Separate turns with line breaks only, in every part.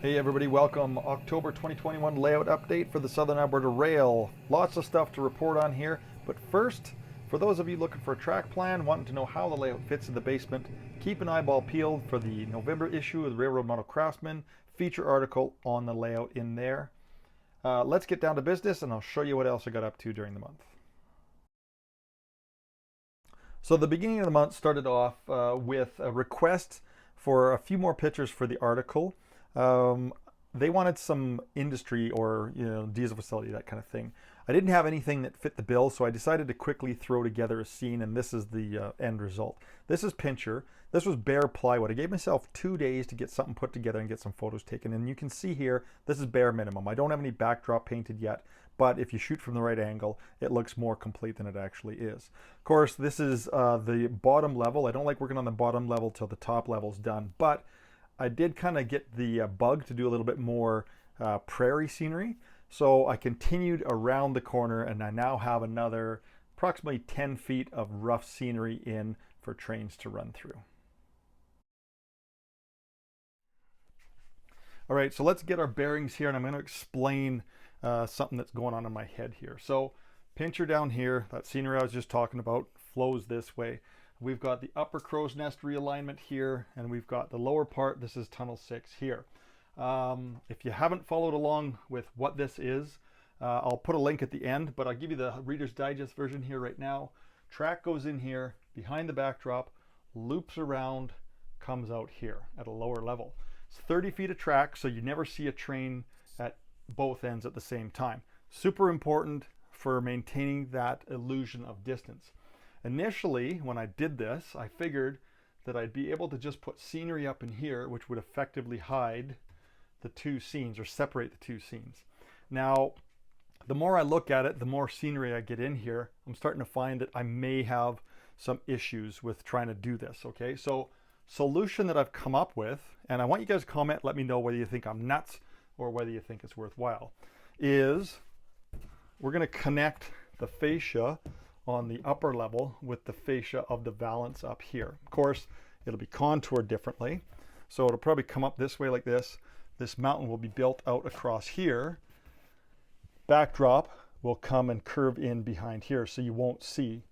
Hey everybody, welcome. October 2021 layout update for the Southern Alberta Rail. Lots of stuff to report on here, but first, for those of you looking for a track plan, wanting to know how the layout fits in the basement, keep an eyeball peeled for the November issue of the Railroad Model Craftsman feature article on the layout in there. Let's get down to business and I'll show you what else I got up to during the month. So the beginning of the month started off with a request for a few more pictures for the article. They wanted some industry or diesel facility, that kind of thing. I didn't have anything that fit the bill, so I decided to quickly throw together a scene, and this is the end result. This is Pincher. This was bare plywood. I gave myself 2 days to get something put together and get some photos taken, and you can see here, this is bare minimum. I don't have any backdrop painted yet, but if you shoot from the right angle, it looks more complete than it actually is. Of course, this is the bottom level. I don't like working on the bottom level till the top level's done, but I did kind of get the bug to do a little bit more prairie scenery. So I continued around the corner and I now have another approximately 10 feet of rough scenery in for trains to run through. All right, so let's get our bearings here and I'm going to explain something that's going on in my head here. So Pincher down here, that scenery I was just talking about, flows this way. We've got the upper Crowsnest realignment here, and we've got the lower part. This is Tunnel 6 here. If you haven't followed along with what this is, I'll put a link at the end, but I'll give you the Reader's Digest version here right now. Track goes in here, behind the backdrop, loops around, comes out here at a lower level. It's 30 feet of track, so you never see a train at both ends at the same time. Super important for maintaining that illusion of distance. Initially, when I did this, I figured that I'd be able to just put scenery up in here, which would effectively hide the two scenes or separate the two scenes. Now, the more I look at it, the more scenery I get in here, I'm starting to find that I may have some issues with trying to do this, okay? So, solution that I've come up with, and I want you guys to comment, let me know whether you think I'm nuts or whether you think it's worthwhile, is we're gonna connect the fascia on the upper level with the fascia of the valance up here. Of course, it'll be contoured differently. So it'll probably come up this way like this. This mountain will be built out across here. Backdrop will come and curve in behind here, so you won't see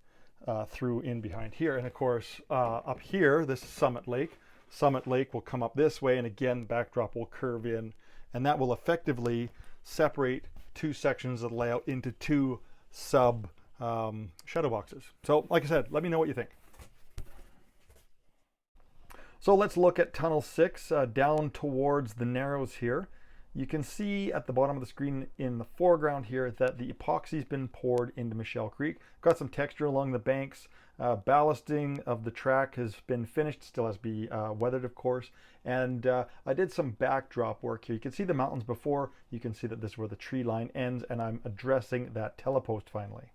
through in behind here. And of course, up here, this is Summit Lake. Summit Lake will come up this way, and again, backdrop will curve in, and that will effectively separate two sections of the layout into two sub shadow boxes. So like I said, let me know what you think. So let's look at Tunnel 6 down towards the Narrows here. You can see at the bottom of the screen in the foreground here that the epoxy's been poured into Michelle Creek. Got some texture along the banks. Ballasting of the track has been finished, still has to be weathered of course. And I did some backdrop work here. You can see the mountains before. You can see that this is where the tree line ends, and I'm addressing that telepost finally.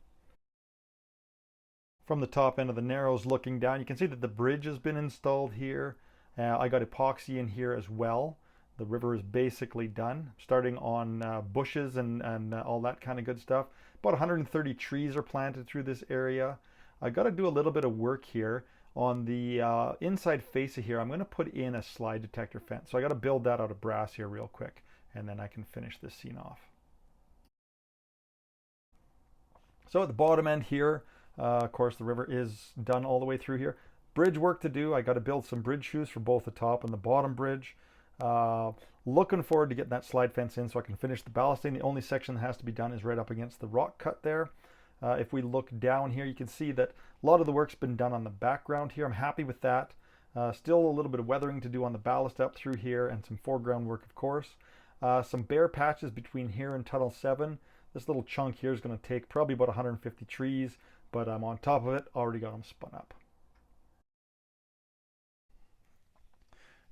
From the top end of the Narrows looking down, you can see that the bridge has been installed here. I got epoxy in here as well. The river is basically done, starting on bushes and all that kind of good stuff. About 130 trees are planted through this area. I got to do a little bit of work here on the inside face of here. I'm going to put in a slide detector fence. So I got to build that out of brass here real quick, and then I can finish this scene off. So at the bottom end here, of course, the river is done all the way through here. Bridge work to do. I got to build some bridge shoes for both the top and the bottom bridge. Looking forward to getting that slide fence in so I can finish the ballasting. The only section that has to be done is right up against the rock cut there. If we look down here, you can see that a lot of the work's been done on the background here. I'm happy with that. Still a little bit of weathering to do on the ballast up through here and some foreground work, of course. Some bare patches between here and Tunnel 7. This little chunk here is going to take probably about 150 trees, but I'm on top of it, already got them spun up.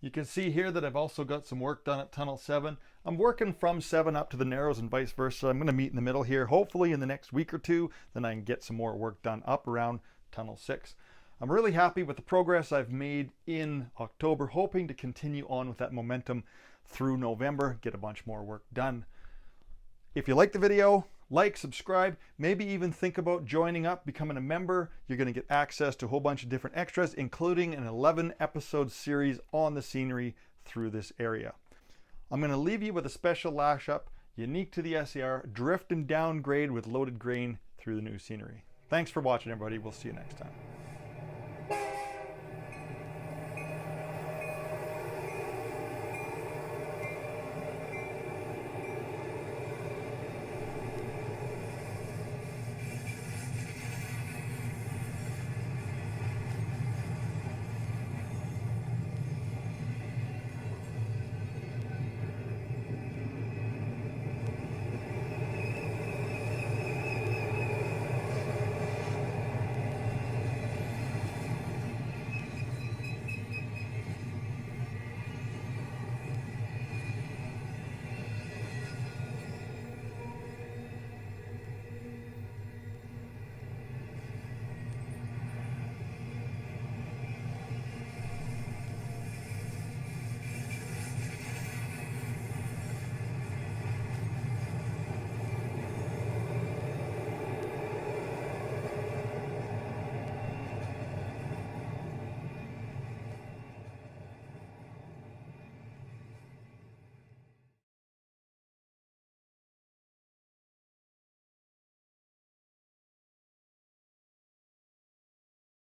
You can see here that I've also got some work done at Tunnel 7. I'm working from 7 up to the Narrows and vice versa. I'm going to meet in the middle here, hopefully in the next week or two, then I can get some more work done up around Tunnel 6. I'm really happy with the progress I've made in October, hoping to continue on with that momentum through November, get a bunch more work done. If you like the video, like, subscribe, maybe even think about joining up, becoming a member. You're going to get access to a whole bunch of different extras, including an 11-episode series on the scenery through this area. I'm going to leave you with a special lash up, unique to the SER, drift and downgrade with loaded grain through the new scenery. Thanks for watching, everybody. We'll see you next time.